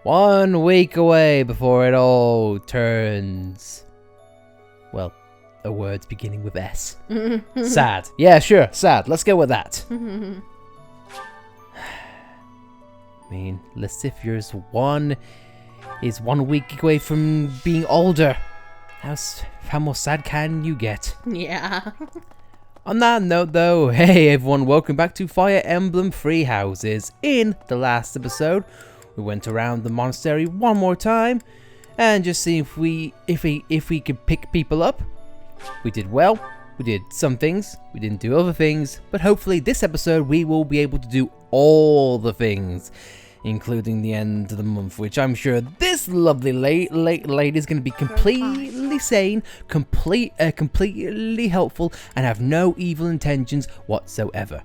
1 week away before it all turns... Well, a word beginning with S. Sad. Yeah, sure, sad. Let's go with that. I mean, Lucifer's is 1 week away from being older. How more sad can you get? Yeah. On that note though, hey everyone, welcome back to Fire Emblem Three Houses. In the last episode, we went around the monastery one more time and just see if we could pick people up. We did well. We did some things. We didn't do other things. But hopefully this episode we will be able to do all the things, including the end of the month, which I'm sure this lovely lady is going to be completely sane, completely helpful, and have no evil intentions whatsoever.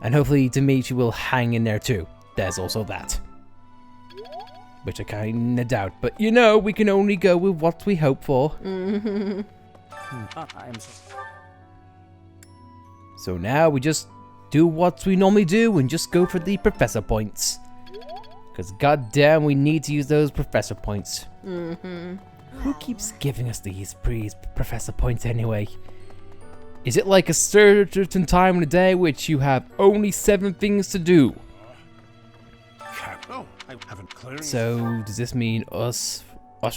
And hopefully Dimitri will hang in there too. There's also that. Which I kinda doubt, but you know, we can only go with what we hope for. So now we just do what we normally do and just go for the professor points. Because goddamn, we need to use those professor points. Who keeps giving us these professor points anyway? Is it like a certain time in the day which you have only 7 things to do? So does this mean us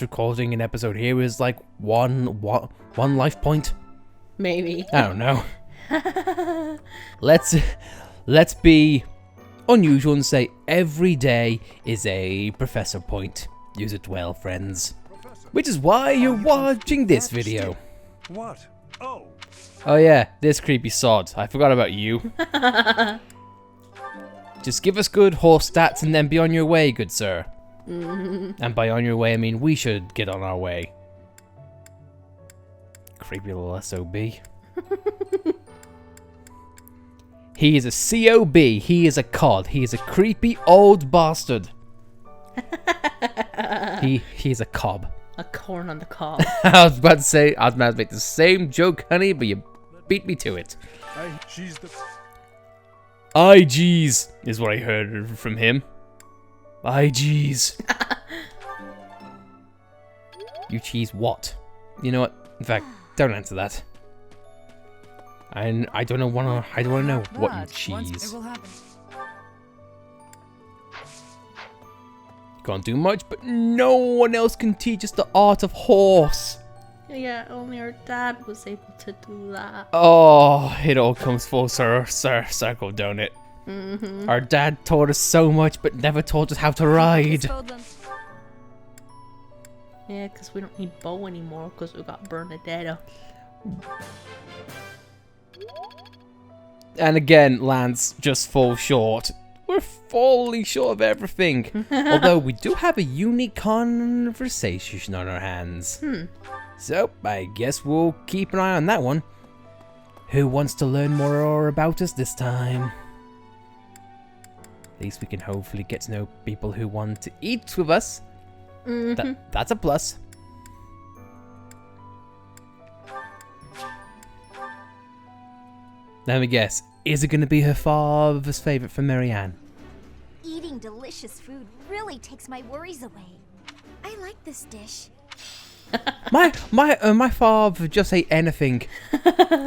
recording an episode here is like one life point? Maybe. I don't know. Let's be unusual and say every day is a professor point. Use it well, friends. Which is why you're watching this video. What? Oh yeah, this creepy sod. I forgot about you. Just give us good horse stats and then be on your way, good sir. And by on your way, I mean we should get on our way. Creepy little SOB. He is a COB. He is a cod. He is a creepy old bastard. He is a cob. A corn on the cob. I was about to make the same joke, honey, but you beat me to it. I jeez is what I heard from him. I jeez. You cheese what? You know what? In fact, don't answer that. I don't want to know what you cheese. Can't do much, but no one else can teach us the art of horse. Yeah, only our dad was able to do that. Oh, it all comes full circle, don't it? Our dad taught us so much, but never taught us how to ride. Yeah, because we don't need bow anymore, because we got Bernadetta. And again, Lance just falls short. We're falling short of everything. Although we do have a unique conversation on our hands. So, I guess we'll keep an eye on that one. Who wants to learn more about us this time? At least we can hopefully get to know people who want to eat with us. That's a plus. Let me guess. Is it going to be her father's favorite for Marianne? Eating delicious food really takes my worries away. I like this dish. My father just ate anything.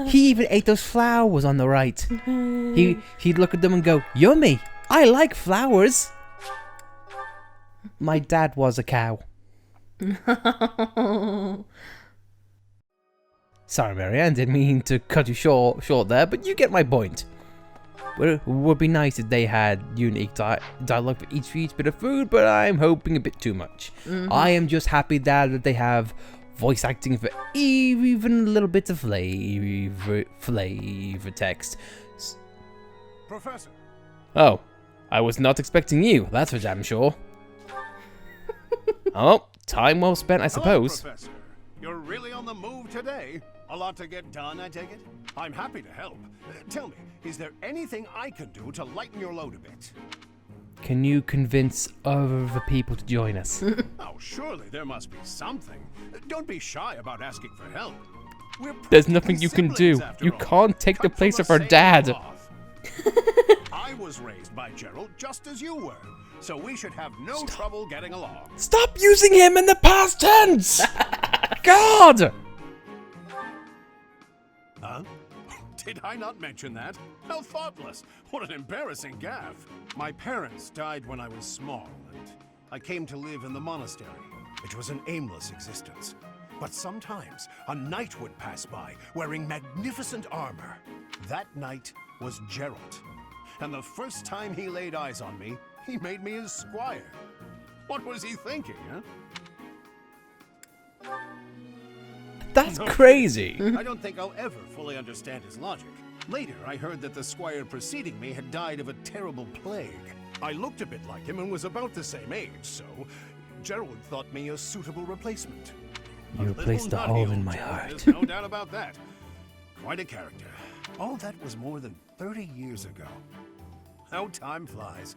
He even ate those flowers on the right. He'd look at them and go, "Yummy! I like flowers." My dad was a cow. Sorry, Marianne, didn't mean to cut you short there, but you get my point. It would be nice if they had unique dialogue for each bit of food, but I'm hoping a bit too much. I am just happy that they have voice acting for even a little bit of flavor text. Professor. Oh, I was not expecting you, that's for damn sure. Oh, time well spent, I suppose. Hello, Professor. You're really on the move today. A lot to get done, I take it? I'm happy to help. Tell me, is there anything I can do to lighten your load a bit? Can you convince other people to join us? Oh, surely there must be something. Don't be shy about asking for help. There's nothing you can do. You can't take the place of our dad. was raised by Gerald just as you were, so we should have no trouble getting along. Stop using him in the past tense! God! Huh? Did I not mention that? How thoughtless! What an embarrassing gaffe! My parents died when I was small, and I came to live in the monastery. It was an aimless existence. But sometimes a knight would pass by wearing magnificent armor. That knight was Gerald. And the first time he laid eyes on me, he made me his squire. What was he thinking, huh? That's crazy. I don't think I'll ever fully understand his logic. Later, I heard that the squire preceding me had died of a terrible plague. I looked a bit like him and was about the same age, so Gerald thought me a suitable replacement. You replaced the hole in my heart. There's no doubt about that. Quite a character. All that was more than 30 years ago. How time flies.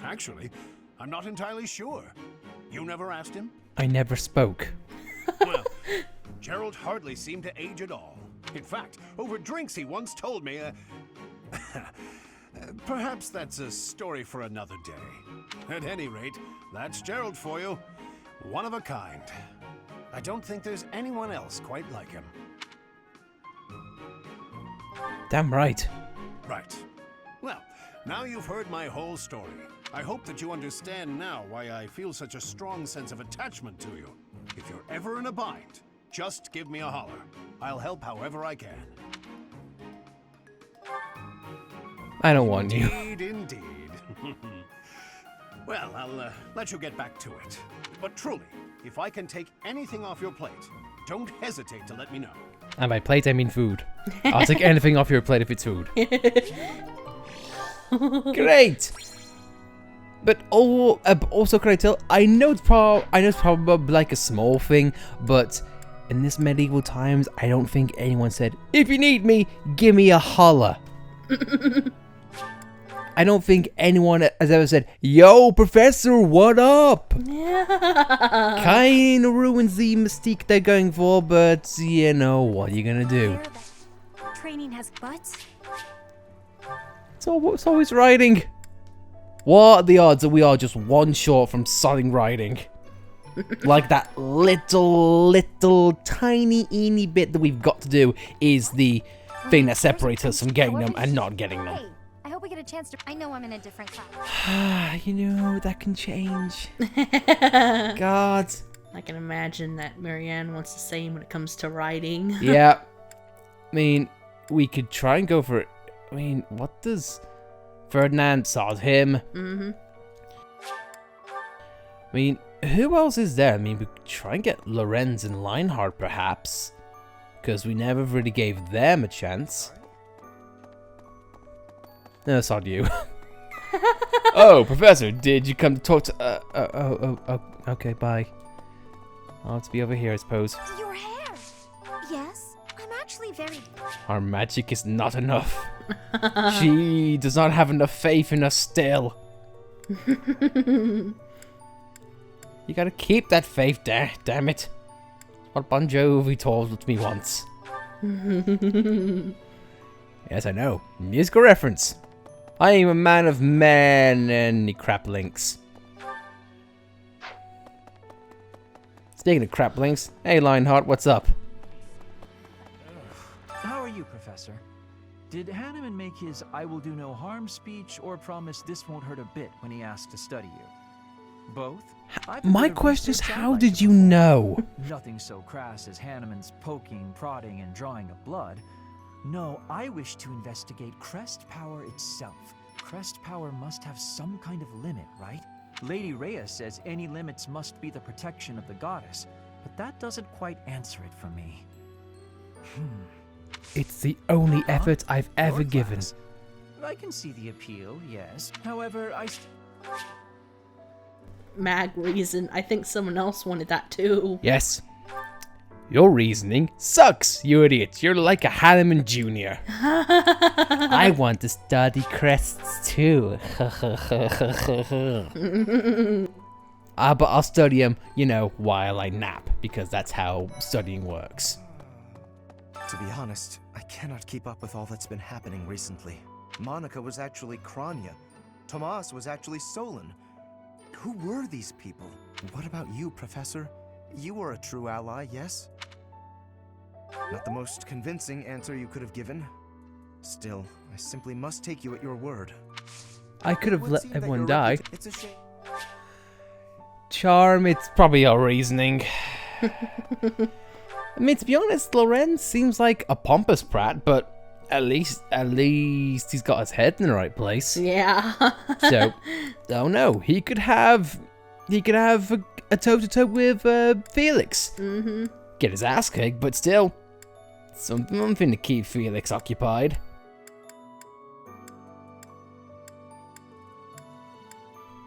Actually, I'm not entirely sure. You never asked him? I never spoke. Well, Gerald hardly seemed to age at all. In fact, over drinks he once told me, perhaps that's a story for another day. At any rate, that's Gerald for you. One of a kind. I don't think there's anyone else quite like him. Damn right. Right. Well, now you've heard my whole story. I hope that you understand now why I feel such a strong sense of attachment to you. If you're ever in a bind, just give me a holler. I'll help however I can. I don't want you. Indeed. Well, I'll let you get back to it. But truly, if I can take anything off your plate, don't hesitate to let me know. And by plate, I mean food. I'll take anything off your plate if it's food. Great! But also, can I tell? I know it's probably like a small thing, but in this medieval times, I don't think anyone said, "If you need me, give me a holler." I don't think anyone has ever said, "Yo, Professor, what up?" Kinda ruins the mystique they're going for, but you know, what are you gonna do? Training has butts. It's always riding. What are the odds that we are just one short from starting riding? Like that little tiny eeny bit that we've got to do is the thing that separates us from getting them and not getting them. Hey, I hope we get a chance to. I know I'm in a different class. You know, that can change. God. I can imagine that Marianne wants the same when it comes to riding. Yeah. I mean, we could try and go for it. I mean, what does Ferdinand saw him? Mm-hmm. I mean, who else is there? I mean, we could try and get Lorenz and Leinhardt, perhaps. Because we never really gave them a chance. No, it's not you. Oh, Professor, did you come to talk to... okay, bye. I'll have to be over here, I suppose. Your hair. Yes, I'm actually very. Our magic is not enough. She does not have enough faith in us still. You gotta keep that faith, damn it. What Bon Jovi told me once. Yes, I know. Musical reference. I am a man of many crap links. Speaking of crap links, hey Lionheart, what's up? How are you, Professor? Did Hanneman make his "I will do no harm" speech or promise this won't hurt a bit when he asked to study you? Both? I've been My doing question is, research how on did you you know? Nothing so crass as Hanneman's poking, prodding, and drawing of blood. No, I wish to investigate crest power itself. Crest power must have some kind of limit, right? Lady Rhea says any limits must be the protection of the goddess, but that doesn't quite answer it for me. It's the only effort I've ever Your given. class. I can see the appeal, yes. However, Mag reason. I think someone else wanted that too. Yes. Your reasoning sucks, you idiot. You're like a Hanneman Jr. I want to study crests too. But I'll study them, you know, while I nap, because that's how studying works. To be honest, I cannot keep up with all that's been happening recently. Monica was actually Kranya. Tomas was actually Solon. Who were these people? What about you, Professor? You were a true ally, yes? Not the most convincing answer you could have given. Still, I simply must take you at your word. I could have It would let seem that everyone your die. It's a shame. Charm, it's probably your reasoning. I mean, to be honest, Lorenz seems like a pompous brat, but at least he's got his head in the right place. Yeah. So, oh no, he could have a toe-to-toe with Felix. Mm-hmm. Get his ass kicked, but still, something to keep Felix occupied.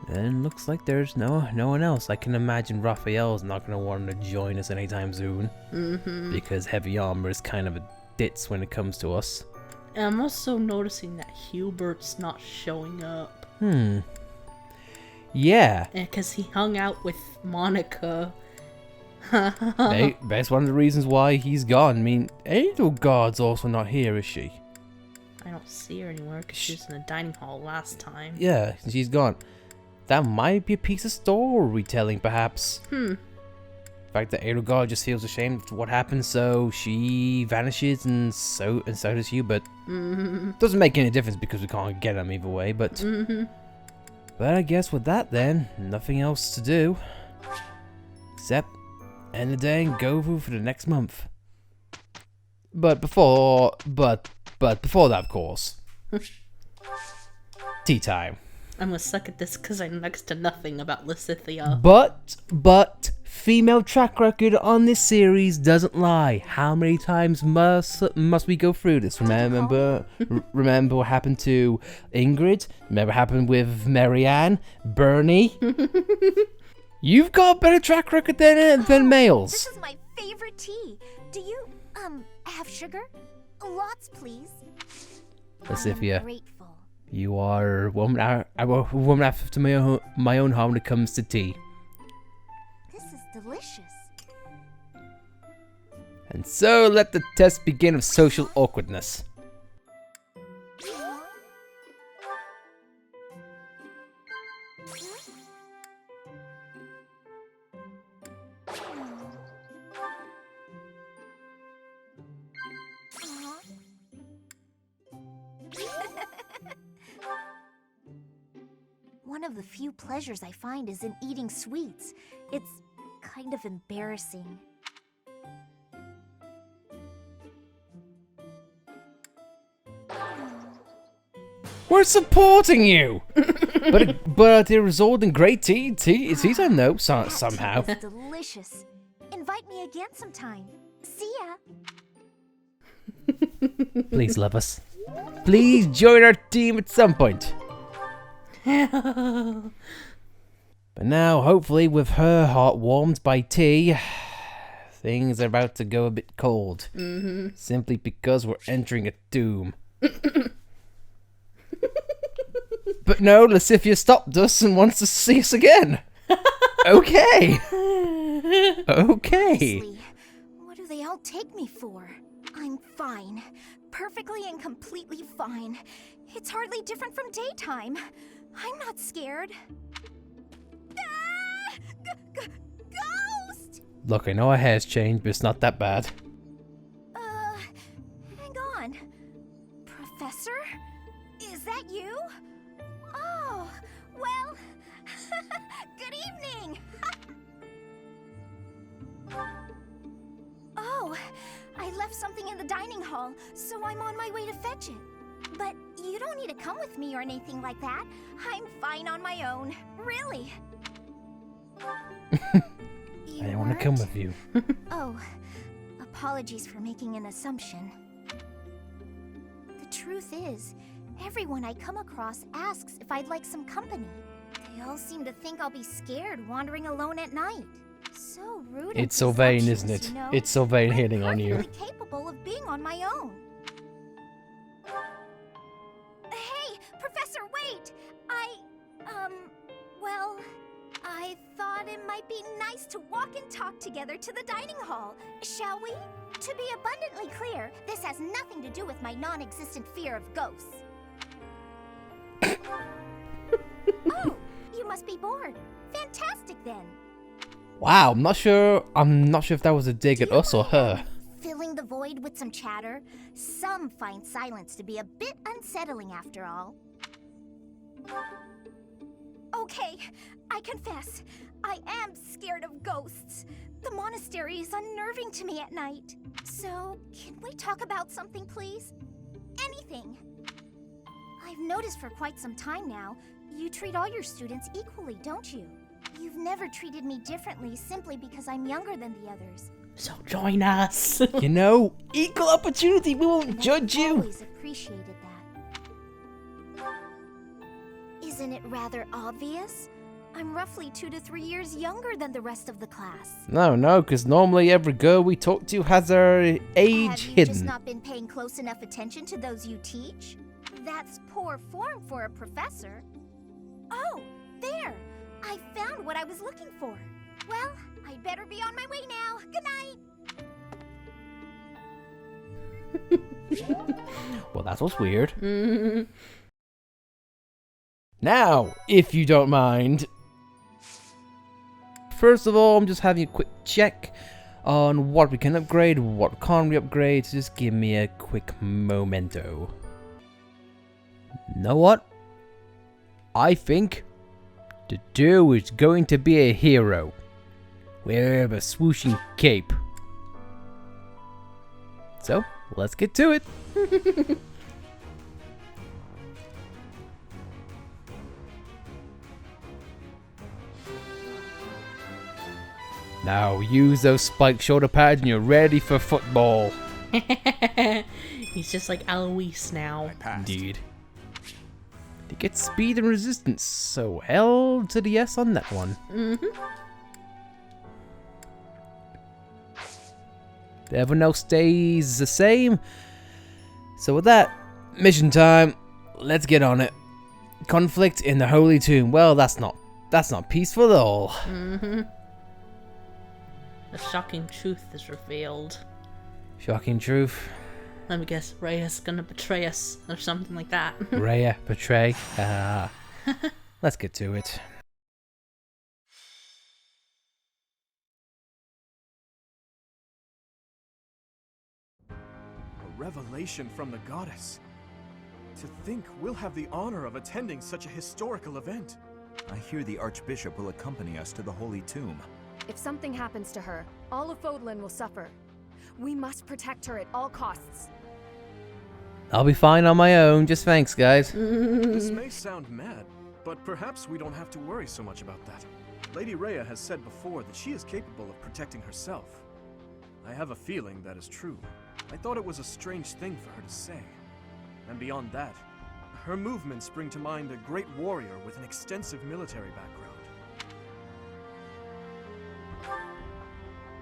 Then looks like there's no one else. I can imagine Raphael's not going to want to join us anytime soon. Mm-hmm. Because heavy armor is kind of a ditz when it comes to us. I'm also noticing that Hubert's not showing up. Yeah. Because he hung out with Monica. That's one of the reasons why he's gone. I mean, Edelgard's also not here, is she? I don't see her anywhere because she was in the dining hall last time. Yeah, she's gone. That might be a piece of storytelling, perhaps. The fact that Edelgard just feels ashamed of what happened, so she vanishes, and so does Hubert. Doesn't make any difference because we can't get him either way, but... But I guess with that then, nothing else to do. Except end the day and go for the next month. But before that, of course. Tea time. I'm gonna suck at this because I know next to nothing about Lysithia. But female track record on this series doesn't lie. How many times must we go through this? Remember what happened to Ingrid? Remember what happened with Marianne? Bernie? You've got a better track record than males. This is my favorite tea. Do you, have sugar? Lots, please. Lysithia, I'm grateful. you are a woman after my own heart when it comes to tea. This is delicious. And so let the test begin of social awkwardness. One of the few pleasures I find is in eating sweets. It's kind of embarrassing. We're supporting you! but it resulted in great tea. Teas I know somehow. It's delicious. Invite me again sometime. See ya. Please love us. Please join our team at some point. But now, hopefully, with her heart warmed by tea, things are about to go a bit cold. Simply because we're entering a doom. But no, Lysithia stopped us and wants to see us again. Okay. Okay. Honestly, what do they all take me for? I'm fine. Perfectly and completely fine. It's hardly different from daytime. I'm not scared. Ah! Ghost! Look, I know our hair's changed, but it's not that bad. Hang on. Professor? Is that you? Oh, well, good evening. Oh, I left something in the dining hall, so I'm on my way to fetch it. But you don't need to come with me or anything like that. I'm fine on my own. Really. I don't want to come with you. Oh, apologies for making an assumption. The truth is, everyone I come across asks if I'd like some company. They all seem to think I'll be scared wandering alone at night. So rude. It's so vain, isn't it? You know? It's so vain hitting on you. I'm perfectly capable of being on my own. Hey, Professor, wait! Well, I thought it might be nice to walk and talk together to the dining hall. Shall we? To be abundantly clear, this has nothing to do with my non-existent fear of ghosts. Oh, you must be bored. Fantastic then. Wow, I'm not sure if that was a dig at us or her. Filling the void with some chatter? Some find silence to be a bit unsettling after all. Okay, I confess, I am scared of ghosts. The monastery is unnerving to me at night. So, can we talk about something, please? Anything. I've noticed for quite some time now, you treat all your students equally, don't you? You've never treated me differently simply because I'm younger than the others. So join us. You know, equal opportunity, we won't judge I've you. always appreciated that. Isn't it rather obvious? I'm roughly 2 to 3 years younger than the rest of the class. No, because normally every girl we talk to has her age Have you hidden. just not been paying close enough attention to those you teach? That's poor form for a professor. Oh, there! I found what I was looking for. Well, I'd better be on my way now. Good night! Well, that's what's weird. Now, if you don't mind. First of all, I'm just having a quick check on what we can upgrade, what can't we upgrade. So just give me a quick momento. Know what? I think the dude is going to be a hero. With a swooshing cape. So, let's get to it. Now use those spiked shoulder pads and you're ready for football. He's just like Alois now. Indeed. To get speed and resistance, so L to the S on that one. Everyone else stays the same. So with that, mission time. Let's get on it. Conflict in the Holy Tomb. Well, that's not peaceful at all. The shocking truth is revealed. Shocking truth. Let me guess, Rhea's gonna betray us or something like that. Rhea, betray. Let's get to it. A revelation from the goddess. To think we'll have the honor of attending such a historical event. I hear the Archbishop will accompany us to the Holy Tomb. If something happens to her, all of Fodlan will suffer. We must protect her at all costs. I'll be fine on my own, just thanks, guys. This may sound mad, but perhaps we don't have to worry so much about that. Lady Rhea has said before that she is capable of protecting herself. I have a feeling that is true. I thought it was a strange thing for her to say. And beyond that, her movements bring to mind a great warrior with an extensive military background.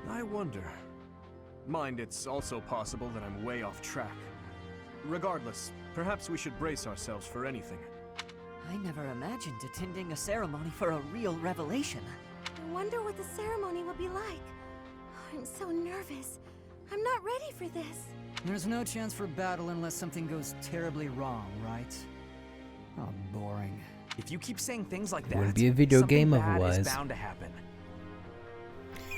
I wonder. Mind, it's also possible that I'm way off track. Regardless, perhaps we should brace ourselves for anything. I never imagined attending a ceremony for a real revelation. I wonder what the ceremony will be like. I'm so nervous. I'm not ready for this. There's no chance for battle unless something goes terribly wrong, right? Oh, boring. If you keep saying things like that, Wouldn't be a video something game bad otherwise. is bound to happen.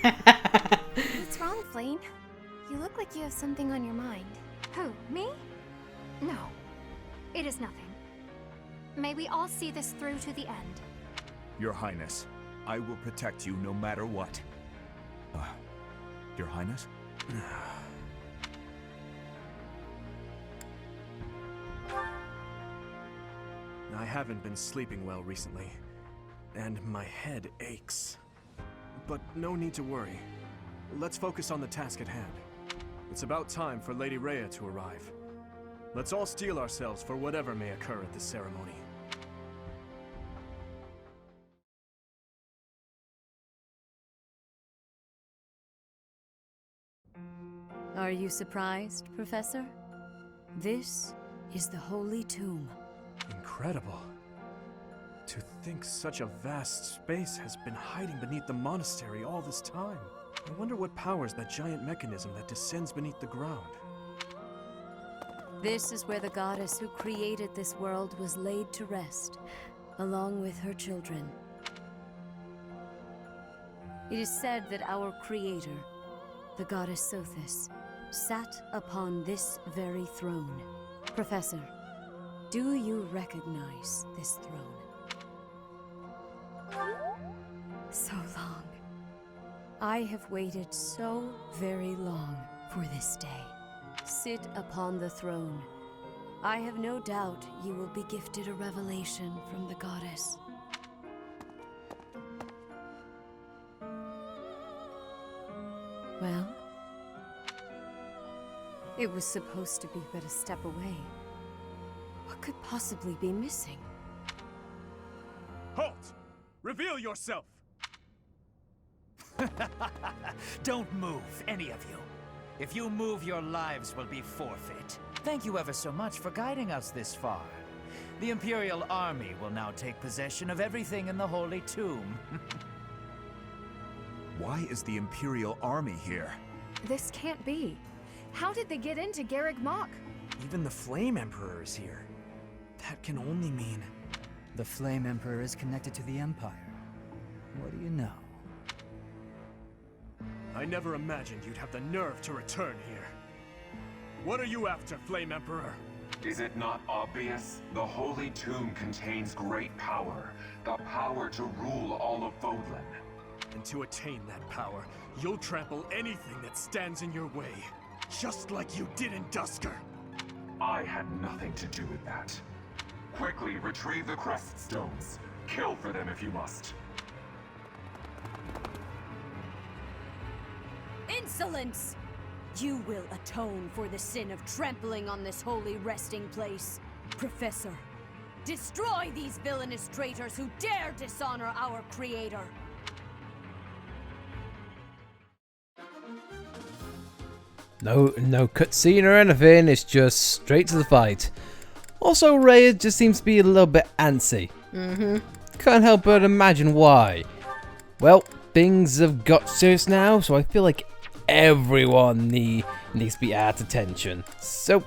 What's wrong, Flame? You look like you have something on your mind. Who, me? No. It is nothing. May we all see this through to the end. Your Highness, I will protect you no matter what. Your Highness? I haven't been sleeping well recently, and my head aches. But no need to worry. Let's focus on the task at hand. It's about time for Lady Rhea to arrive. Let's all steel ourselves for whatever may occur at this ceremony. Are you surprised, Professor? This is the Holy Tomb. Incredible. To think such a vast space has been hiding beneath the monastery all this time. I wonder what powers that giant mechanism that descends beneath the ground. This is where the goddess who created this world was laid to rest, along with her children. It is said that our creator, the goddess Sothis, sat upon this very throne. Professor, do you recognize this throne? So long. I have waited so very long for this day. Sit upon the throne. I have no doubt you will be gifted a revelation from the goddess. Well, it was supposed to be but a step away. What could possibly be missing? Halt! Reveal yourself! Don't move, any of you. If you move, your lives will be forfeit. Thank you ever so much for guiding us this far. The Imperial Army will now take possession of everything in the Holy Tomb. Why is the Imperial Army here? This can't be. How did they get into Garreg Mach? Even the Flame Emperor is here. That can only mean... The Flame Emperor is connected to the Empire. What do you know? I never imagined you'd have the nerve to return here. What are you after, Flame Emperor? Is it not obvious? The Holy Tomb contains great power. The power to rule all of Fodlan. And to attain that power, you'll trample anything that stands in your way. Just like you did in Dusker. I had nothing to do with that. Quickly retrieve the crest stones. Kill for them if you must. Insolence! You will atone for the sin of trampling on this holy resting place. Professor, destroy these villainous traitors who dare dishonor our creator. No cutscene or anything, it's just straight to the fight. Also, Ray just seems to be a little bit antsy. Can't help but imagine why. Well, things have got serious now, so I feel like everyone needs to be at attention. So,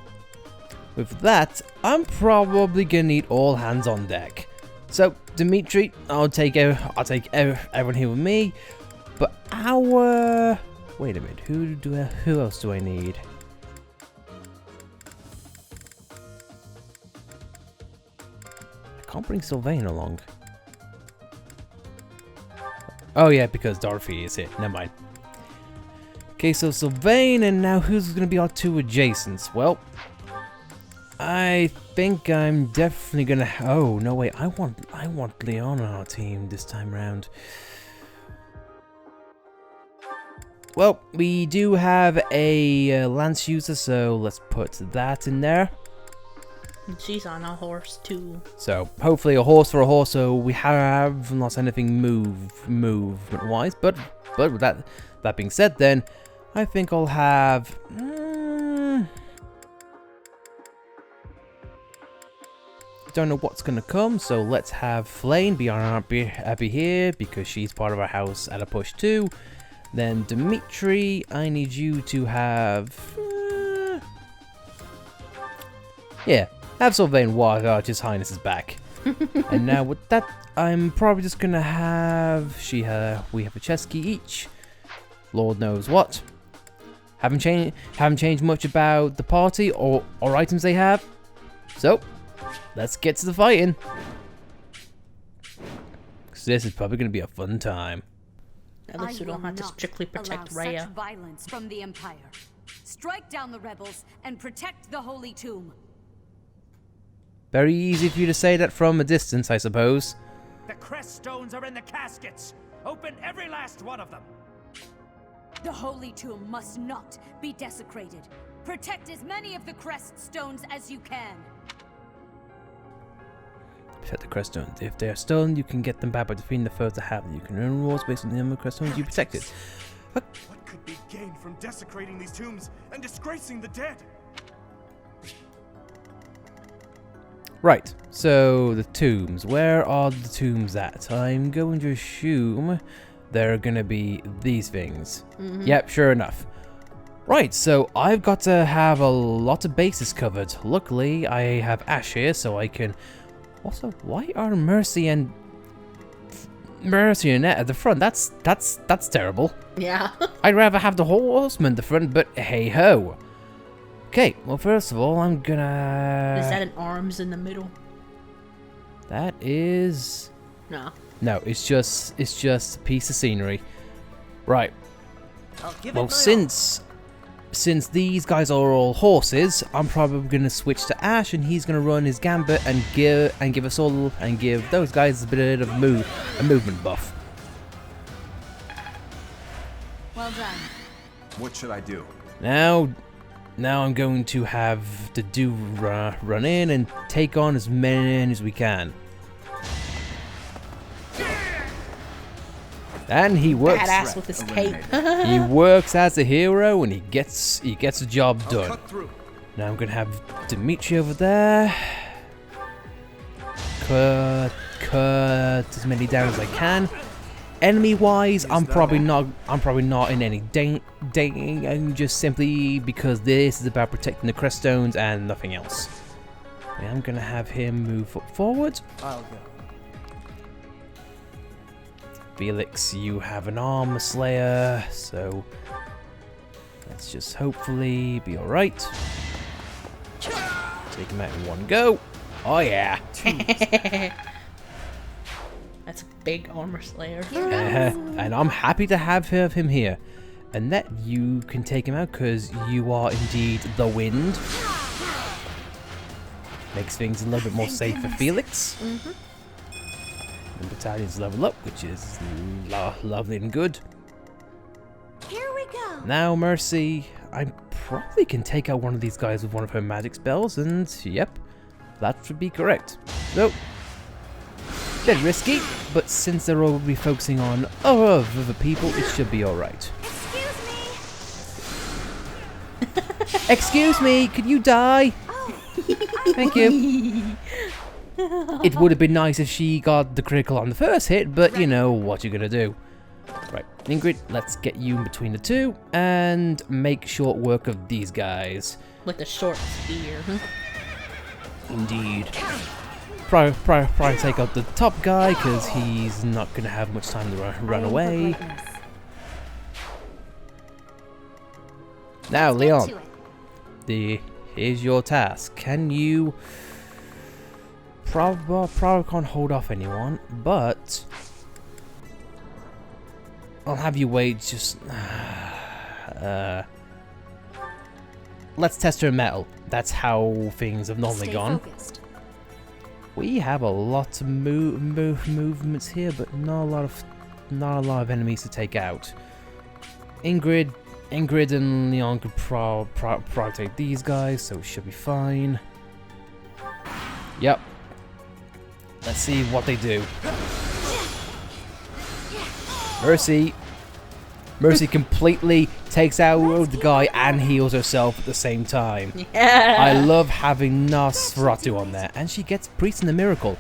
with that, I'm probably gonna need all hands on deck. So, Dimitri, I'll take everyone here with me. But wait a minute, who else do I need? I can't bring Sylvain along. Oh yeah, because Dorothy is here. Never mind. Okay, so Sylvain, and now who's going to be our two adjacents? Well, I think I'm definitely going to... Oh, no, wait. I want Leon on our team this time around. Well, we do have a Lance user, so let's put that in there. She's on a horse too. So hopefully a horse for a horse, so we have not anything movement-wise. But with that being said, then I think I'll have. Don't know what's gonna come, so let's have Flame be happy here because she's part of our house at a push too. Then Dimitri, I need you to have. Yeah. Have Sylvain walk out, His Highness is back. And now with that, I'm probably just gonna have we have a chest key each. Lord knows what. Haven't changed much about the party or items they have. So let's get to the fighting. 'Cause this is probably gonna be a fun time. At least we don't have to strictly protect Rhea. Such violence from the Empire. Strike down the rebels and protect the Holy Tomb. Very easy for you to say that from a distance, I suppose. The crest stones are in the caskets. Open every last one of them. The Holy Tomb must not be desecrated. Protect as many of the crest stones as you can. Protect the crest stones. If they are stolen, you can get them back by defeating the foes that have them. You can earn rewards based on the number of crest stones you protected. What could be gained from desecrating these tombs and disgracing the dead? Right, so the tombs. Where are the tombs at? I'm going to assume there are gonna be these things. Yep, sure enough. Right, so I've got to have a lot of bases covered. Luckily, I have Ash here, so I can... Also, why are Mercy and Annette at the front? That's terrible. Yeah. I'd rather have the horsemen at the front, but hey-ho. Okay, well, first of all, I'm gonna... Is that an arms in the middle? That is... No. No, it's just a piece of scenery. Right. Well, since these guys are all horses, I'm probably gonna switch to Ash, and he's gonna run his gambit and give those guys a bit of a movement buff. Well done. What should I do? Now I'm going to have the dude run in and take on as many as we can. And he works. Badass with his cape. He works as a hero, and he gets the job done. Now I'm gonna have Dimitri over there. Cut as many down as I can. Enemy-wise, I'm probably not in any danger, just simply because this is about protecting the Creststones and nothing else. And I'm gonna have him move forward. I'll go. Felix, you have an armor slayer, so let's just hopefully be alright. Take him out in one go. Oh yeah. That's a big armor slayer. And I'm happy to have him here. And that you can take him out because you are indeed the wind. Makes things a little bit more safe for Felix. The battalion's level up, which is lovely and good. Here we go. Now, Mercy, I probably can take out one of these guys with one of her magic spells, and yep, that should be correct. So, bit risky, but since they're all be focusing on other people, it should be alright. Excuse me, could you die? Thank you. It would have been nice if she got the critical on the first hit, but you know what you're gonna do. Right, Ingrid, let's get you in between the two and make short work of these guys. With the short spear. Indeed. Probably take out the top guy because he's not gonna have much time to run away. Now, Leon, here's your task. Can you... Probably can't hold off anyone, but I'll have you wait. Just let's test her metal. That's how things have normally gone. Focused. We have a lot of movements here, but not a lot of enemies to take out. Ingrid and Leon could probably take these guys, so it should be fine. Yep. Let's see what they do. Mercy completely takes out the guy and heals herself at the same time. Yeah. I love having Nosferatu on there, and she gets Priest in the Miracle.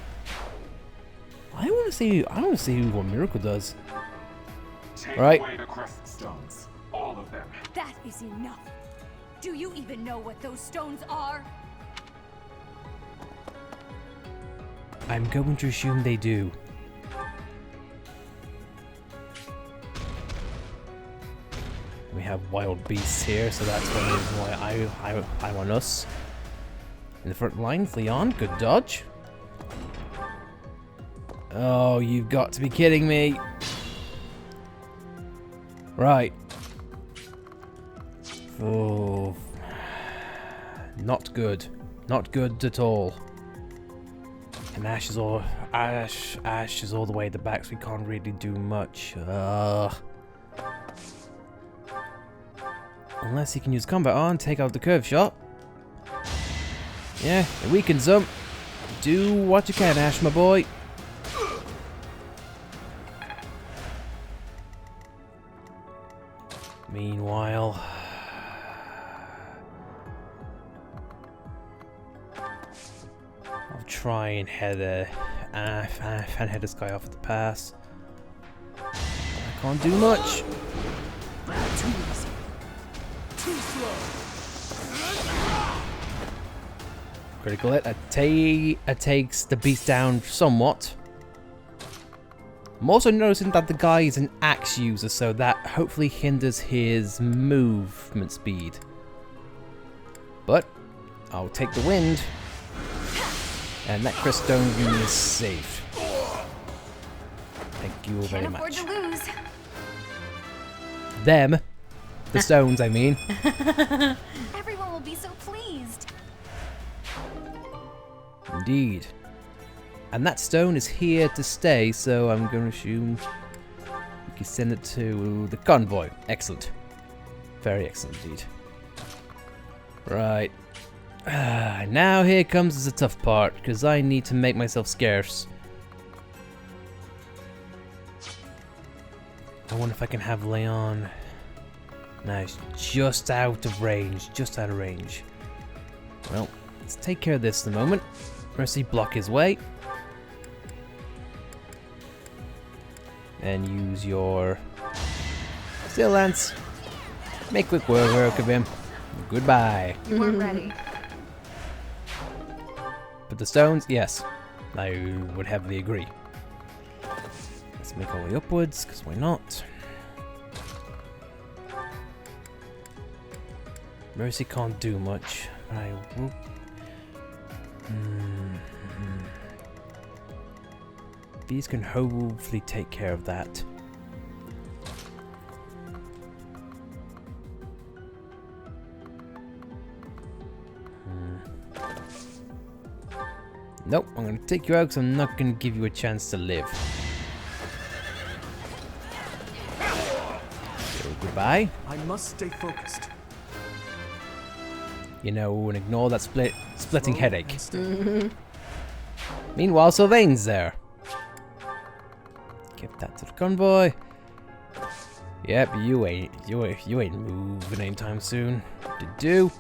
I want to see what Miracle does. Take Right. away the crest stones, all of them. That is enough. Do you even know what those stones are? I'm going to assume they do. We have wild beasts here, so that's one reason why I want us. In the front lines, Leon, good dodge. Oh, you've got to be kidding me. Right. Oh, not good. Not good at all. And Ash is all the way at the back, so we can't really do much. Unless he can use combat on, take out the curve shot. Yeah, it weakens him. Do what you can, Ash, my boy. Meanwhile, I'll try and head this guy off at the pass. I Can't do much. Too easy. Too slow. Critical hit. It takes the beast down somewhat. I'm also noticing that the guy is an axe user, so that hopefully hinders his movement speed. But I'll take the wind. And that crystone is safe. Thank you very much. Can't afford to lose. Them. The stones, I mean. Everyone will be so pleased. Indeed. And that stone is here to stay, so I'm going to assume we can send it to the convoy. Excellent. Very excellent indeed. Right. Now here comes the tough part, because I need to make myself scarce. I wonder if I can have Leon. No, he's just out of range. Just out of range. Well, let's take care of this in a moment. Mercy, block his way. And use your Steel Lance. Make quick work of him. Goodbye. You weren't ready. But the stones, yes. I would heavily agree. Let's make our way upwards, because why not? Mercy can't do much. I will. These can hopefully take care of that. Nope, I'm going to take you out because I'm not going to give you a chance to live. So, goodbye. I must stay focused. You know, and ignore that splitting Slow headache. and steady. Meanwhile, Sylvain's there. Give that to the convoy. Yep, you ain't moving anytime soon. To do.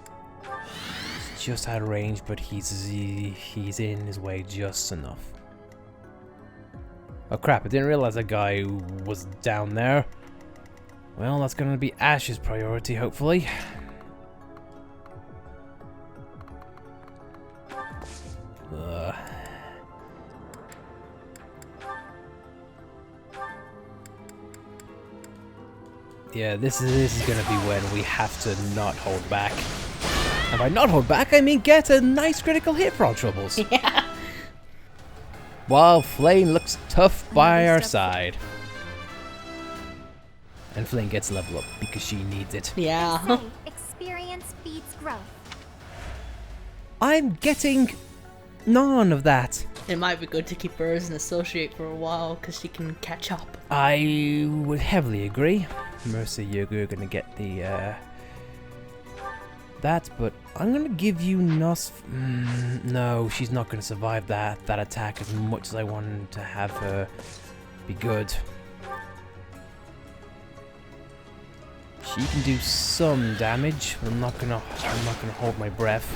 He's just out of range, but he's in his way just enough. Oh crap! I didn't realize that guy was down there. Well, that's gonna be Ash's priority, hopefully. Yeah, this is gonna be when we have to not hold back. And by not hold back, I mean get a nice critical hit for our troubles. Yeah. While Flame looks tough by our side. And Flame gets level up because she needs it. Yeah. Say, experience beats growth. I'm getting none of that. It might be good to keep her as an associate for a while, because she can catch up. I would heavily agree. Mercy, you're gonna get the that, but I'm gonna give you no, she's not gonna survive that attack as much as I wanted to have her be good. She can do some damage, but I'm not gonna hold my breath.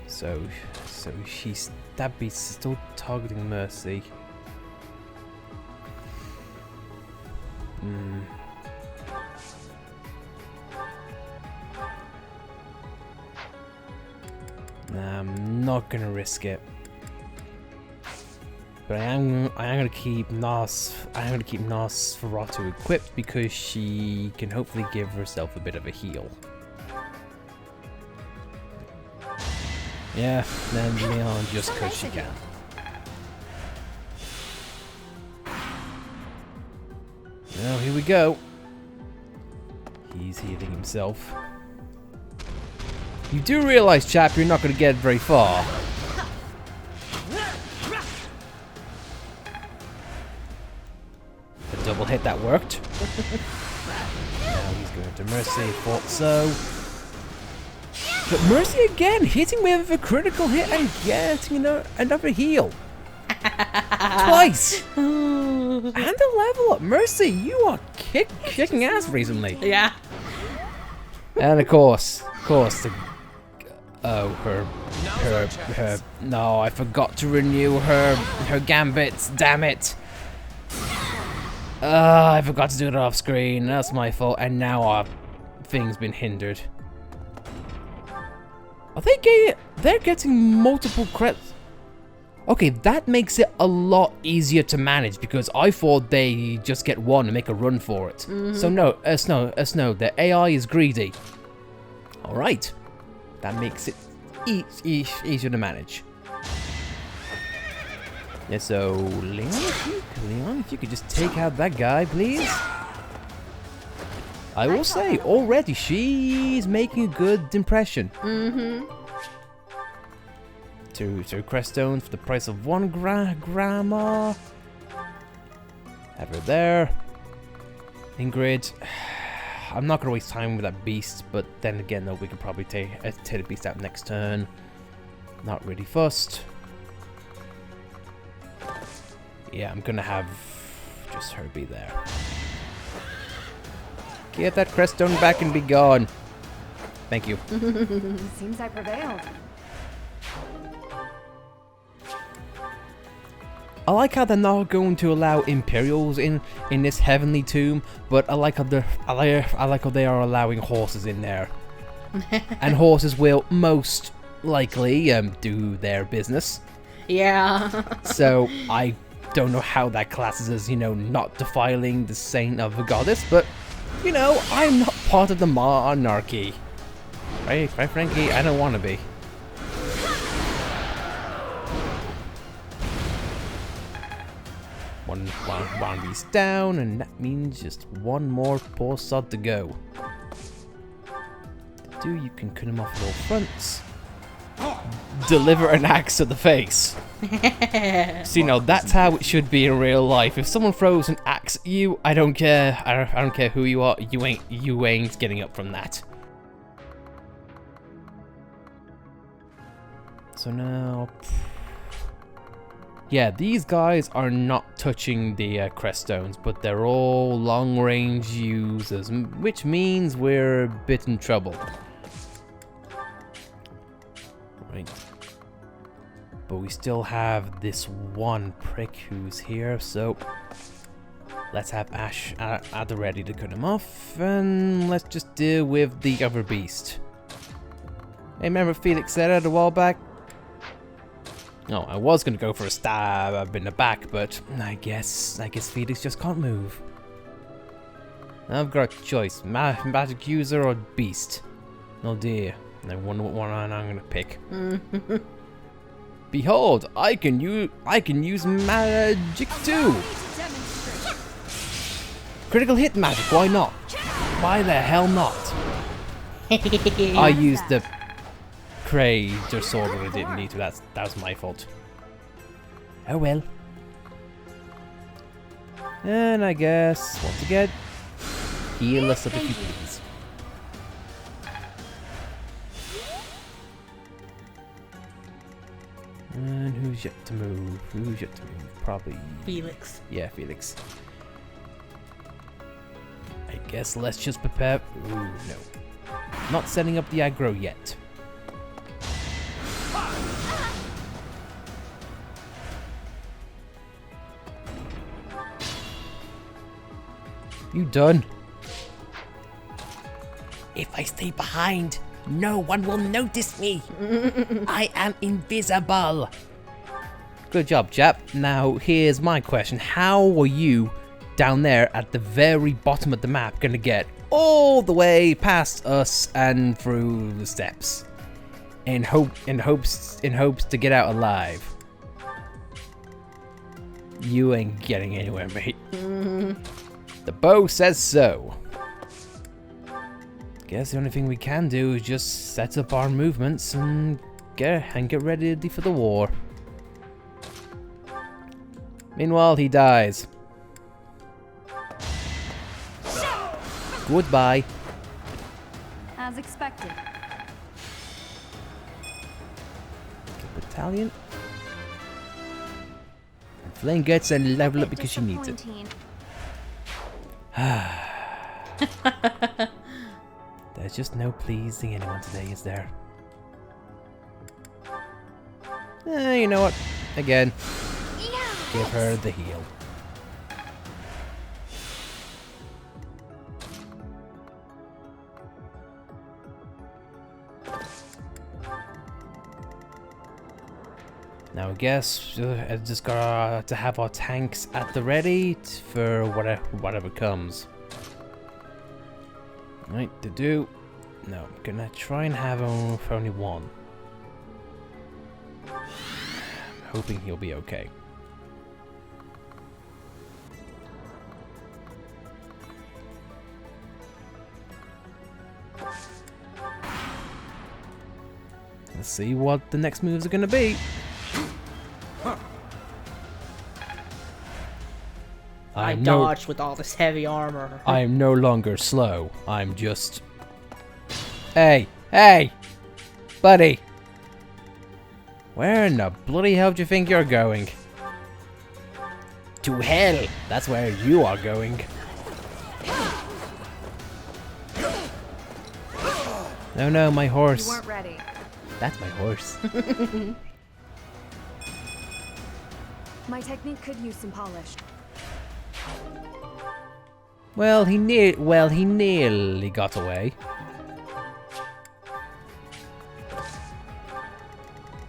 So that beast's still targeting Mercy. Nah, I'm not gonna risk it. But I am gonna keep Nosferatu equipped because she can hopefully give herself a bit of a heal. Yeah, then Leon just because she can. Well, here we go. He's healing himself. You do realize, chap, you're not going to get very far. The double hit that worked. Now he's going to Mercy, thought so. But Mercy again, hitting me with a critical hit and getting another heal. Twice! And a level up. Mercy, you are kicking ass recently. Yeah. And of course, the Oh, her. No, I forgot to renew her gambits. Damn it. I forgot to do it off screen. That's my fault. And now our thing's been hindered. Are they're getting multiple credits? Okay, that makes it a lot easier to manage because I thought they just get one and make a run for it. So no, Snow, the AI is greedy. All right, that makes it easier to manage. Yeah, so Leon, if you could just take out that guy, please. I will say, already she's making a good impression. Two crest stones for the price of 1 grandma. Have her there. Ingrid. I'm not gonna waste time with that beast, but then again, though, we could probably take the beast out next turn. Not really fussed. Yeah, I'm gonna have just her be there. Get that crest stone back and be gone. Thank you. Seems I prevailed. I like how they're not going to allow Imperials in this heavenly tomb, but I like how they are allowing horses in there, and horses will most likely do their business. Yeah. So I don't know how that classes as, you know, not defiling the saint of a goddess, but you know, I'm not part of the monarchy. Right, frankly, I don't want to be. One beast down, and that means just one more poor sod to go. You can cut him off at all fronts. Deliver an axe to the face. See, now that's how it should be in real life. If someone throws an axe at you, I don't care. I don't care who you are. You ain't getting up from that. So now, yeah, these guys are not touching the crest stones, but they're all long-range users, which means we're a bit in trouble. Right. But we still have this one prick who's here, so let's have Ash at the ready to cut him off, and let's just deal with the other beast. Hey, remember Felix said it a while back? Oh, I was gonna go for a stab in the back, but I guess Felix just can't move. I've got a choice: magic user or beast. Oh dear, I wonder what one I'm gonna pick. Behold, I can use magic too. Critical hit magic, why not? Why the hell not? I used the Krager sword when I didn't need to. That was my fault. Oh well. And I guess once again, heal us up if you please. And who's yet to move? Who's yet to move? Probably Felix. Yeah, Felix. I guess let's just prepare. Ooh, no. Not setting up the aggro yet. You done? If I stay behind, no one will notice me. I am invisible. Good job, chap. Now, here's my question. How are you down there at the very bottom of the map gonna get all the way past us and through the steps in hopes to get out alive? You ain't getting anywhere, mate. The bow says so. Guess the only thing we can do is just set up our movements and get ready for the war. Meanwhile, he dies. Goodbye. As expected. Battalion. And Flame gets a level up because she needs it. There's just no pleasing anyone today, is there? You know what? Again, give her the heal. Now I guess I just got to have our tanks at the ready for whatever comes. Right, to do. No, I'm gonna try and have only one. I'm hoping he'll be okay. Let's see what the next moves are gonna be. I dodged with all this heavy armor. I am no longer slow. I'm just... Hey! Hey! Buddy! Where in the bloody hell do you think you're going? To hell! That's where you are going. No, no, my horse. You weren't ready. That's my horse. My technique could use some polish. Well, he nearly got away.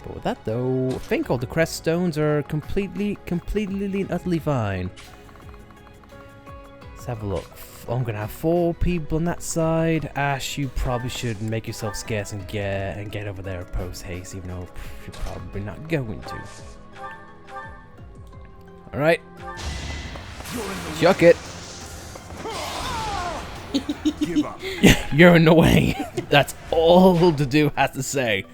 But with that though, I think all the crest stones are completely and utterly fine. Let's have a look. I'm gonna have 4 people on that side. Ash, you probably should make yourself scarce and get over there post haste, even though you're probably not going to. Alright. Chuck it. Give up. You're in the way. That's all the dude has to say.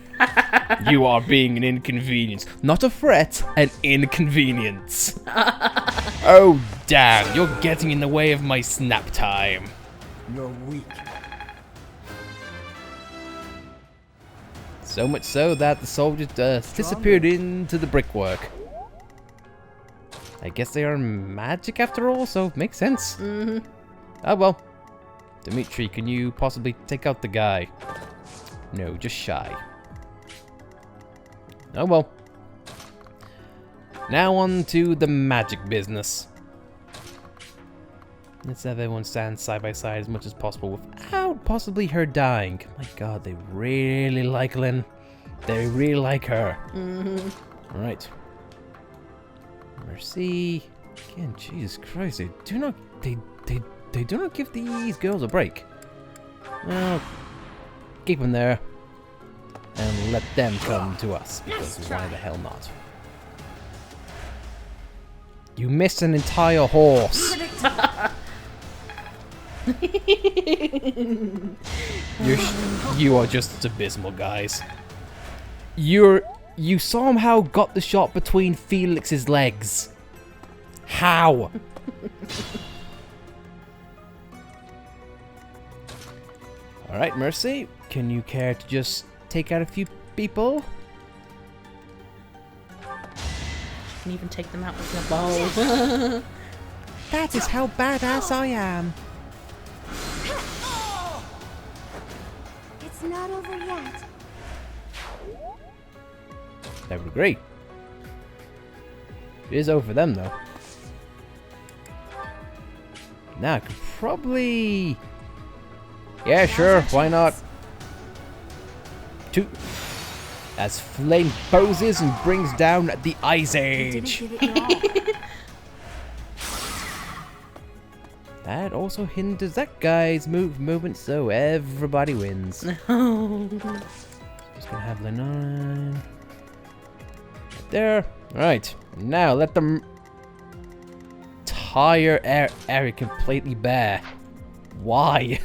You are being an inconvenience. Not a threat, an inconvenience. Oh, damn. You're getting in the way of my snap time. You're weak. So much so that the soldiers disappeared into the brickwork. I guess they are magic after all, so it makes sense. Mm-hmm. Oh well. Dimitri, can you possibly take out the guy? No, just shy. Oh well. Now on to the magic business. Let's have everyone stand side by side as much as possible without possibly her dying. My god, they really like Lynn. They really like her. Mm-hmm. Alright. Mercy. Again, Jesus Christ, they do not give these girls a break. Well, keep them there and let them come to us, because why the hell not? You missed an entire horse. You are just abysmal, guys. You somehow got the shot between Felix's legs. How? Alright, Mercy. Can you care to just take out a few people? You can even take them out with a bow. That is how badass I am. It's not over yet. I would agree. It is over for them, though. Now I could probably... Yeah, sure, why not? 2. As flame poses and brings down the Ice Age. That also hinders that guy's movement, so everybody wins. Just gonna have Lennon right there. Right, now let them entire area completely bare. Why?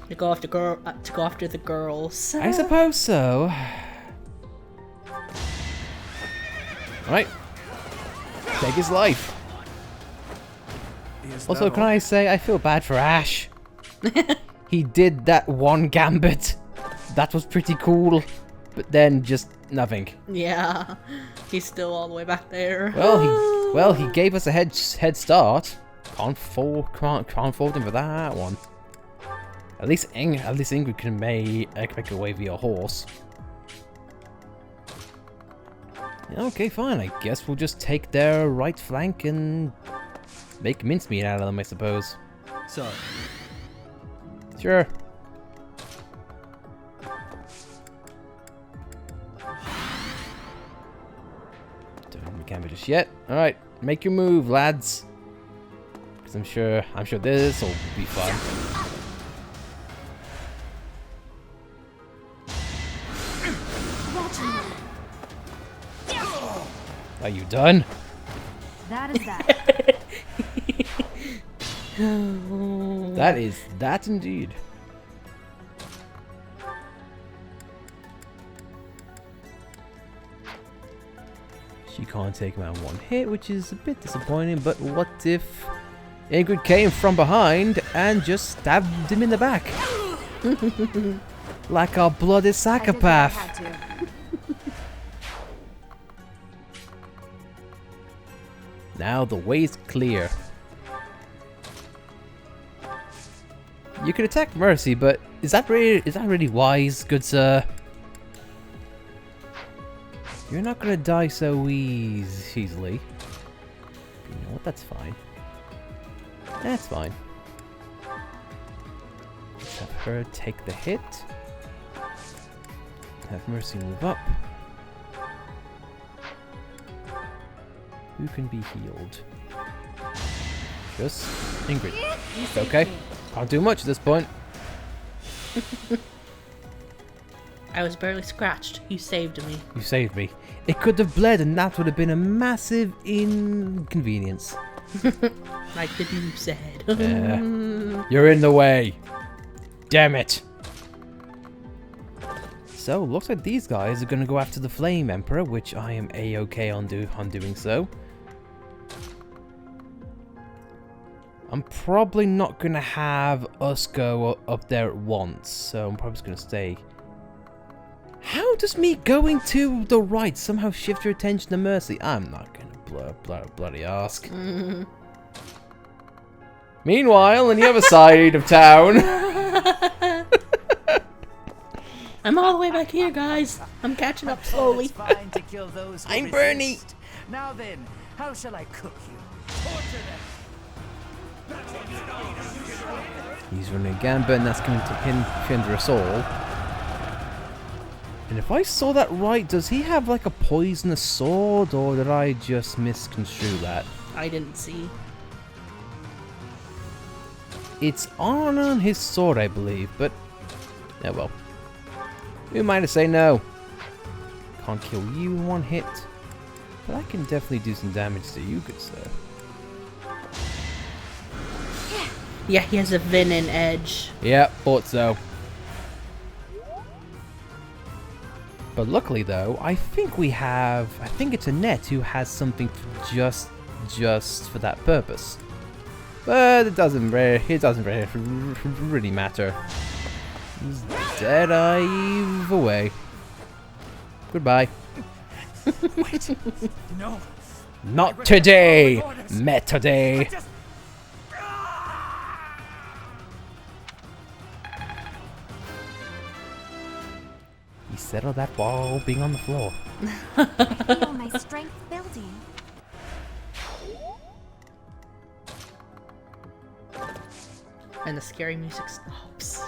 To go after the girls. I suppose so. Right. Take his life. Also, can I say I feel bad for Ash? He did that one gambit. That was pretty cool. But then just nothing. Yeah. He's still all the way back there. Well, he gave us a head start. Can't fault him for that one. At least Ingrid can make a way via horse. Okay, fine. I guess we'll just take their right flank and make mincemeat out of them, I suppose. Sorry. Sure. Don't can't be just yet. All right, make your move, lads. Because I'm sure this will be fun. Are you done? That is that. That is that indeed. She can't take him out in one hit, which is a bit disappointing, but what if Ingrid came from behind and just stabbed him in the back? Like a bloody psychopath. Now the way's clear. You can attack Mercy, but is that really wise, good sir? You're not gonna die so easily. You know what? That's fine. That's fine. Let's have her take the hit. Have Mercy move up. Who can be healed? Just Ingrid. Okay. Can't do much at this point. I was barely scratched. You saved me. You saved me. It could have bled and that would have been a massive inconvenience. Like the dude said. You're in the way. Damn it. So, looks like these guys are going to go after the Flame Emperor, which I am a-okay on doing so. I'm probably not going to have us go up there at once, so I'm probably just going to stay. How does me going to the right somehow shift your attention to Mercy? I'm not going to bloody ask. Meanwhile, on the other side of town... I'm all the way back here, guys. I'm catching up slowly. It's fine to kill those who I'm Bernie. resist. Now then, how shall I cook you? Torture them. He's running a gambit, and that's going to hinder us all. And if I saw that right, does he have like a poisonous sword, or did I just misconstrue that? I didn't see. It's on his sword, I believe, but yeah, well. Who am I to say no? Can't kill you in one hit, but I can definitely do some damage to you, good sir. Yeah, he has a venom edge. Yeah, thought so. But luckily though, I think it's Annette who has something just for that purpose. But it doesn't really matter. He's dead either way. Goodbye. Wait. No. Not today, Metoday. He settled that while being on the floor. Feel my strength building. And the scary music stops.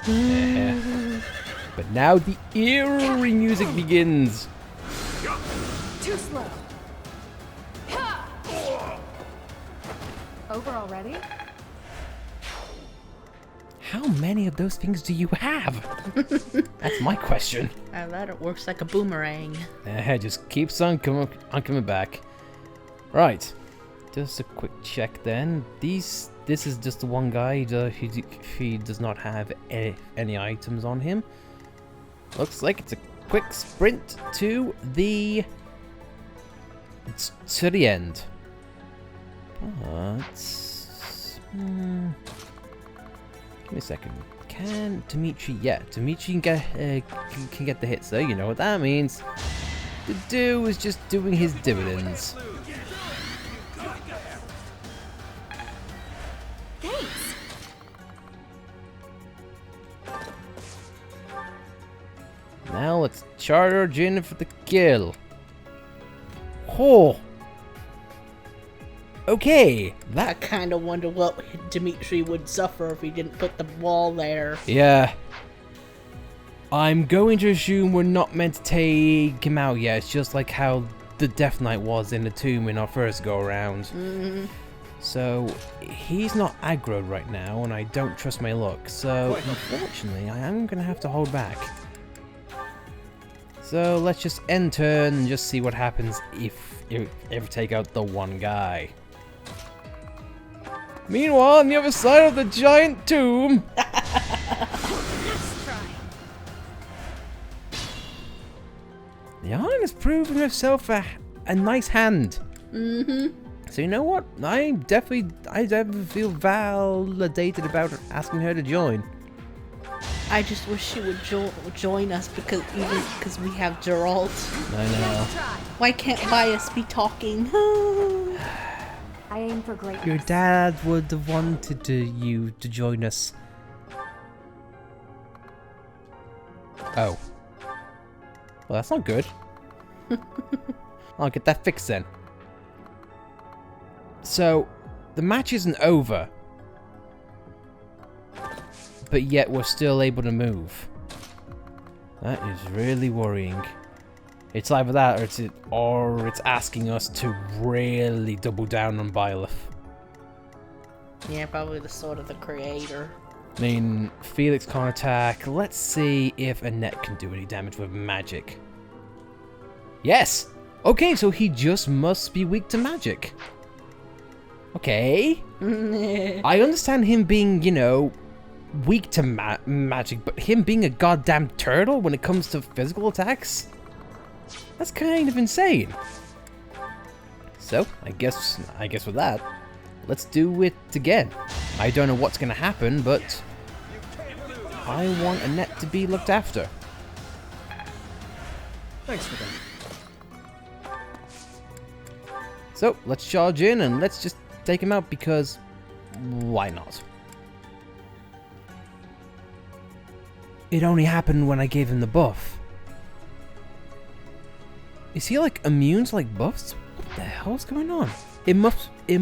But now the eerie music begins. Too slow. Over already? How many of those things do you have? That's my question. That works like a boomerang. Just keeps on coming back. Right. Just a quick check then. This is just the one guy. He does not have any items on him. Looks like it's a quick sprint to the end. But give me a second. Can Dimitri? Yeah, Dimitri can get the hit. So you know what that means. The dude is just doing his dividends. Thanks. Now let's charge in for the kill. Oh. Okay, that... I kind of wonder what Dimitri would suffer if he didn't put the wall there. Yeah. I'm going to assume we're not meant to take him out yet. It's just like how the Death Knight was in the tomb in our first go-around. Mm-hmm. So, he's not aggroed right now, and I don't trust my luck. So, unfortunately, I am going to have to hold back. So, let's just end turn and just see what happens if you ever take out the one guy. Meanwhile, on the other side of the giant tomb... The Iron has proven himself a nice hand. Mm-hmm. So you know what? I definitely feel validated about asking her to join. I just wish she would join us because we have Geralt. I know. Why can't Bias be talking? I aim for greatness. Your dad would have wanted you to join us. Oh. Well, that's not good. I'll get that fixed then. So, the match isn't over. But yet we're still able to move. That is really worrying. It's either that or it's asking us to really double down on Byleth. Yeah, probably the sword of the creator. I mean, Felix can't attack. Let's see if Annette can do any damage with magic. Yes! Okay, so he just must be weak to magic. Okay. I understand him being, you know, weak to magic, but him being a goddamn turtle when it comes to physical attacks? That's kind of insane. So, I guess with that, let's do it again. I don't know what's gonna happen, but I want Annette to be looked after. Thanks for that. So, let's charge in and let's just take him out because why not? It only happened when I gave him the buff. Is he like immune to like buffs? What the hell's going on? It must be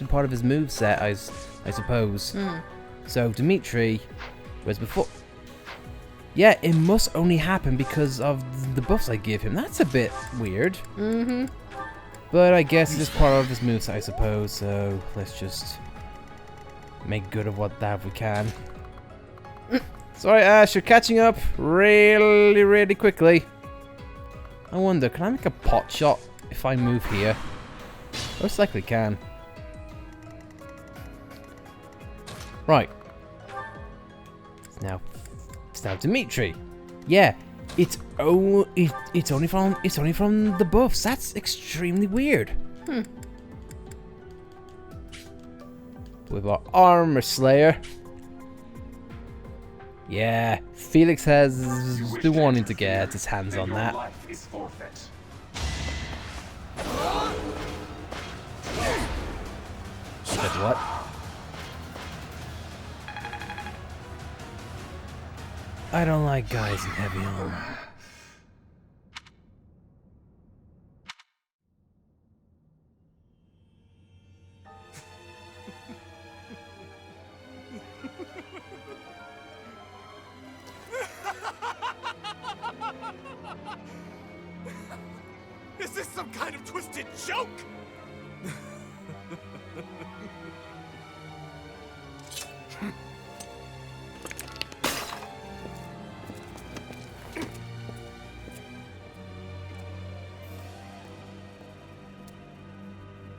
part of his moveset, I suppose. So Dimitri, whereas before, yeah, it must only happen because of the buffs I give him. That's a bit weird. Mm-hmm. But I guess it's just part of his moveset, I suppose. So let's just make good of that if we can. Sorry, Ash, you're catching up really quickly. I wonder, can I make a pot shot if I move here? Most likely can. Right. It's now Dimitri. Yeah, it's only from the buffs. That's extremely weird. With our armor slayer. Yeah, Felix has been wanting to get his hands on that. Said what? I don't like guys in heavy armor. Is this some kind of twisted joke?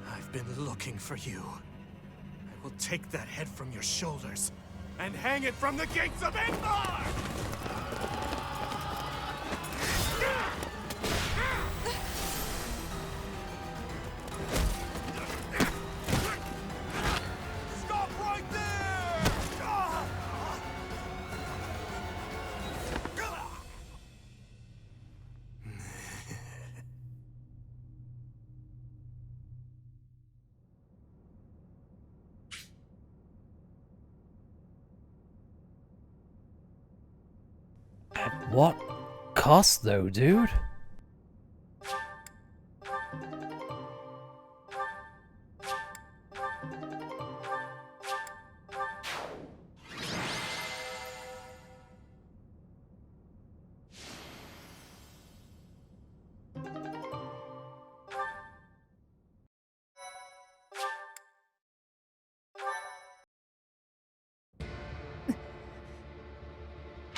I've been looking for you. I will take that head from your shoulders and hang it from the gates of Endor! At what cost though, dude?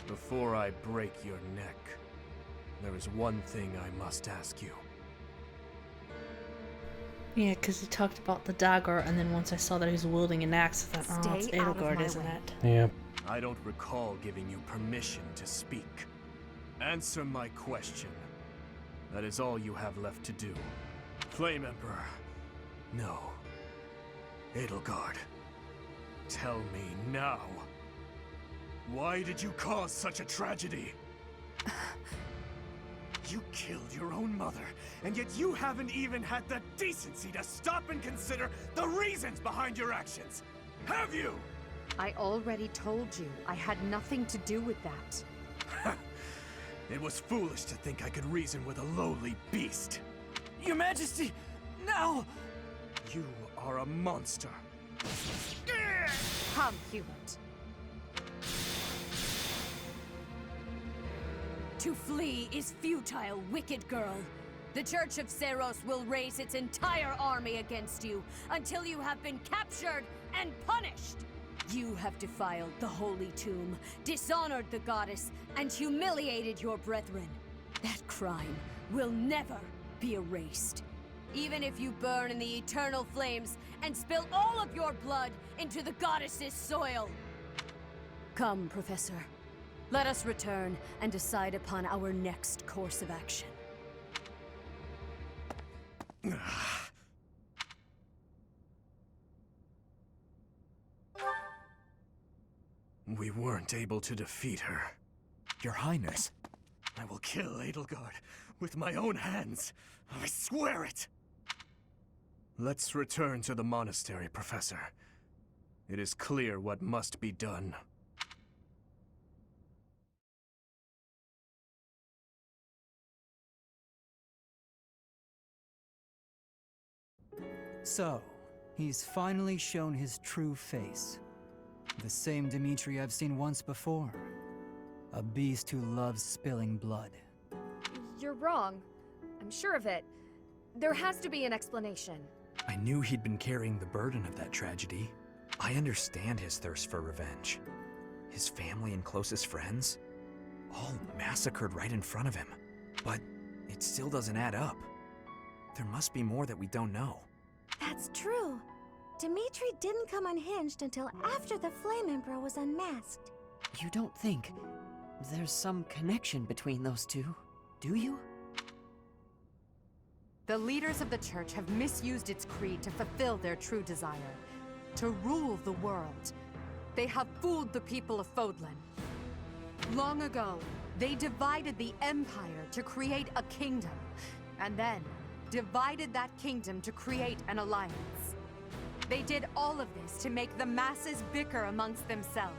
Before I break your neck, there is one thing I must ask you. Yeah, because he talked about the dagger, and then once I saw that he was wielding an axe, I thought, oh, it's Stay out of Edelgard, my isn't way. it? Yeah. I don't recall giving you permission to speak. Answer my question. That is all you have left to do. Flame Emperor. No. Edelgard. Tell me now. Why did you cause such a tragedy? You killed your own mother, and yet you haven't even had the decency to stop and consider the reasons behind your actions. Have you? I already told you I had nothing to do with that. It was foolish to think I could reason with a lowly beast. Your Majesty, now! You are a monster. Come, Hubert. To flee is futile, wicked girl. The Church of Seros will raise its entire army against you until you have been captured and punished. You have defiled the holy tomb, dishonored the goddess, and humiliated your brethren. That crime will never be erased. Even if you burn in the eternal flames and spill all of your blood into the goddess's soil. Come, Professor. Let us return and decide upon our next course of action. We weren't able to defeat her. Your Highness. I will kill Edelgard with my own hands. I swear it! Let's return to the monastery, Professor. It is clear what must be done. So, he's finally shown his true face. The same Dimitri I've seen once before. A beast who loves spilling blood. You're wrong. I'm sure of it. There has to be an explanation. I knew he'd been carrying the burden of that tragedy. I understand his thirst for revenge. His family and closest friends, all massacred right in front of him. But it still doesn't add up. There must be more that we don't know. That's true. Dimitri didn't come unhinged until after the Flame Emperor was unmasked. You don't think there's some connection between those two, do you? The leaders of the church have misused its creed to fulfill their true desire, to rule the world. They have fooled the people of Fodlan. Long ago, they divided the Empire to create a kingdom, and then divided that kingdom to create an alliance. They did all of this to make the masses bicker amongst themselves.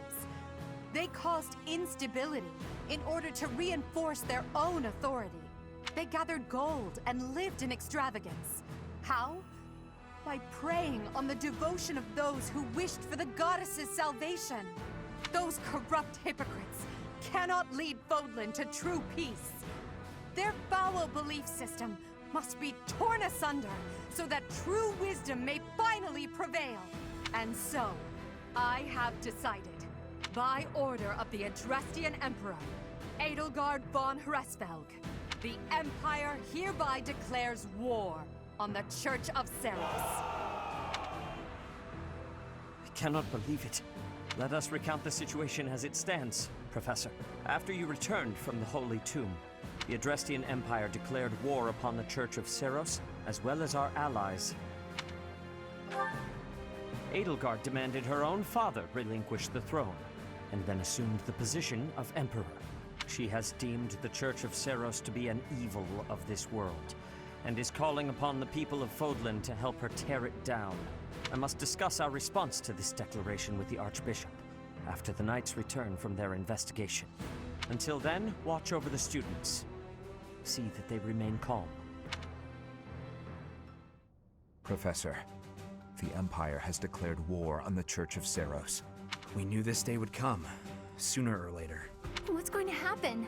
They caused instability in order to reinforce their own authority. They gathered gold and lived in extravagance. How? By preying on the devotion of those who wished for the goddess's salvation. Those corrupt hypocrites cannot lead Fodlan to true peace. Their foul belief system must be torn asunder so that true wisdom may finally prevail. And so, I have decided, by order of the Adrestian Emperor, Edelgard von Hresvelg, the Empire hereby declares war on the Church of Seros. I cannot believe it. Let us recount the situation as it stands, Professor. After you returned from the Holy Tomb, the Adrestian Empire declared war upon the Church of Seros, as well as our allies. Edelgard demanded her own father relinquish the throne, and then assumed the position of Emperor. She has deemed the Church of Seros to be an evil of this world, and is calling upon the people of Fodlan to help her tear it down. I must discuss our response to this declaration with the Archbishop, after the Knights return from their investigation. Until then, watch over the students. See that they remain calm. Professor, the Empire has declared war on the Church of Seros. We knew this day would come, sooner or later. What's going to happen?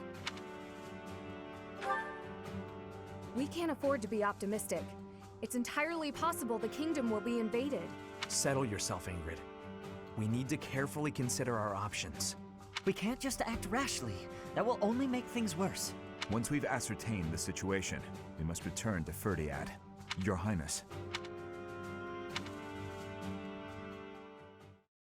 We can't afford to be optimistic. It's entirely possible the kingdom will be invaded. Settle yourself, Ingrid. We need to carefully consider our options. We can't just act rashly. That will only make things worse. Once we've ascertained the situation, we must return to Ferdiad. Your Highness,